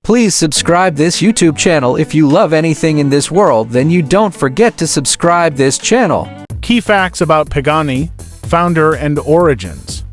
Please subscribe this YouTube channel. If you love anything in this world, then you don't forget to subscribe this channel. Key facts about Pagani, founder and origins.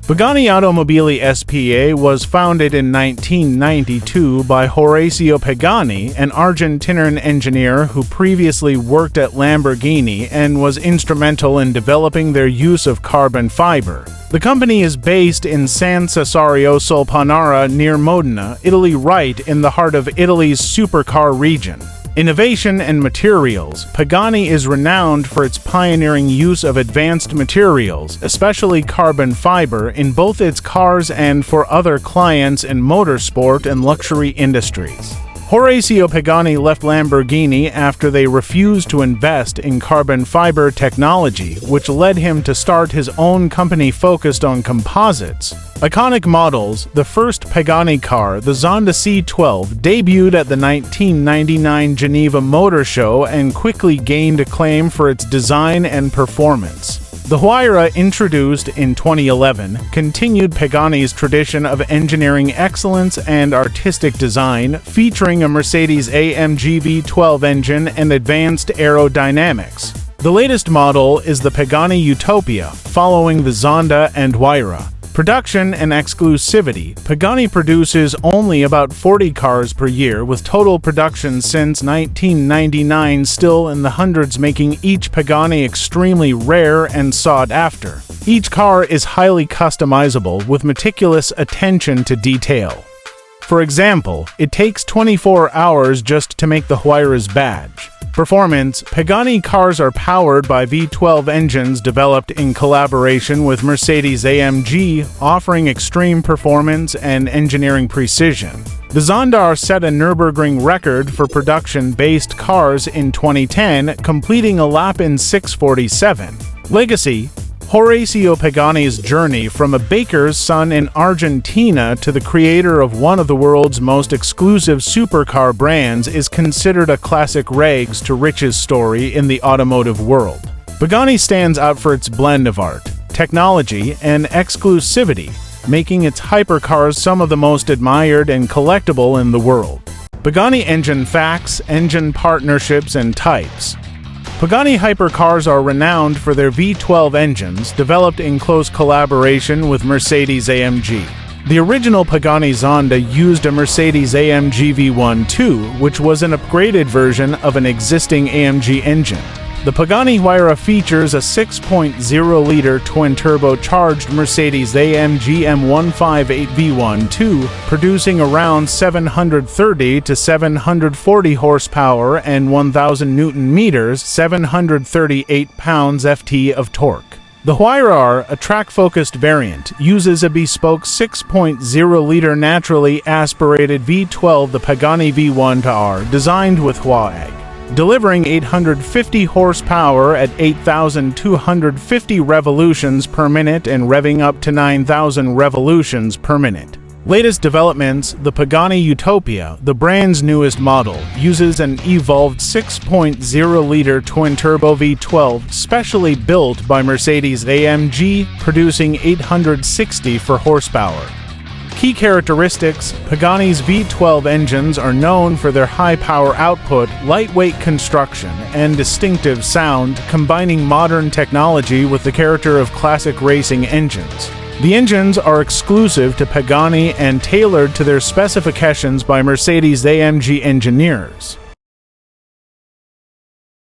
Pagani Automobili S.p.A. was founded in 1992 by Horacio Pagani, an Argentinian engineer who previously worked at Lamborghini and was instrumental in developing their use of carbon fiber. The company is based in San Cesario sul Panara near Modena, Italy, right in the heart of Italy's supercar region. Innovation and materials. Pagani is renowned for its pioneering use of advanced materials, especially carbon fiber, in both its cars and for other clients in motorsport and luxury industries. Horacio Pagani left Lamborghini after they refused to invest in carbon fiber technology, which led him to start his own company focused on composites. Iconic models. The first Pagani car, the Zonda C12, debuted at the 1999 Geneva Motor Show and quickly gained acclaim for its design and performance. The Huayra, introduced in 2011, continued Pagani's tradition of engineering excellence and artistic design, featuring a Mercedes-AMG V12 engine and advanced aerodynamics. The latest model is the Pagani Utopia, following the Zonda and Huayra. Production and exclusivity. Pagani produces only about 40 cars per year, with total production since 1999 still in the hundreds, making each Pagani extremely rare and sought after. Each car is highly customizable, with meticulous attention to detail. For example, it takes 24 hours just to make the Huayra's badge. Performance. Pagani cars are powered by V12 engines developed in collaboration with Mercedes-AMG, offering extreme performance and engineering precision. The Zonda set a Nürburgring record for production-based cars in 2010, completing a lap in 6:47. Legacy. Horacio Pagani's journey from a baker's son in Argentina to the creator of one of the world's most exclusive supercar brands is considered a classic rags to riches story in the automotive world. Pagani stands out for its blend of art, technology, and exclusivity, making its hypercars some of the most admired and collectible in the world. Pagani engine facts, engine partnerships, and types. Pagani hypercars are renowned for their V12 engines, developed in close collaboration with Mercedes-AMG. The original Pagani Zonda used a Mercedes-AMG V12, which was an upgraded version of an existing AMG engine. The Pagani Huayra features a 6.0-liter twin-turbocharged Mercedes-AMG M158 V12, producing around 730 to 740 horsepower and 1,000 Newton-meters, 738 pounds-ft of torque. The Huayra, a track-focused variant, uses a bespoke 6.0-liter naturally aspirated V12, the Pagani V1R, designed with Huayra, delivering 850 horsepower at 8,250 revolutions per minute and revving up to 9,000 revolutions per minute. Latest developments. The Pagani Utopia, the brand's newest model, uses an evolved 6.0-liter twin-turbo V12 specially built by Mercedes-AMG, producing 860 horsepower. Key characteristics. Pagani's V12 engines are known for their high power output, lightweight construction, and distinctive sound, combining modern technology with the character of classic racing engines. The engines are exclusive to Pagani and tailored to their specifications by Mercedes-AMG engineers.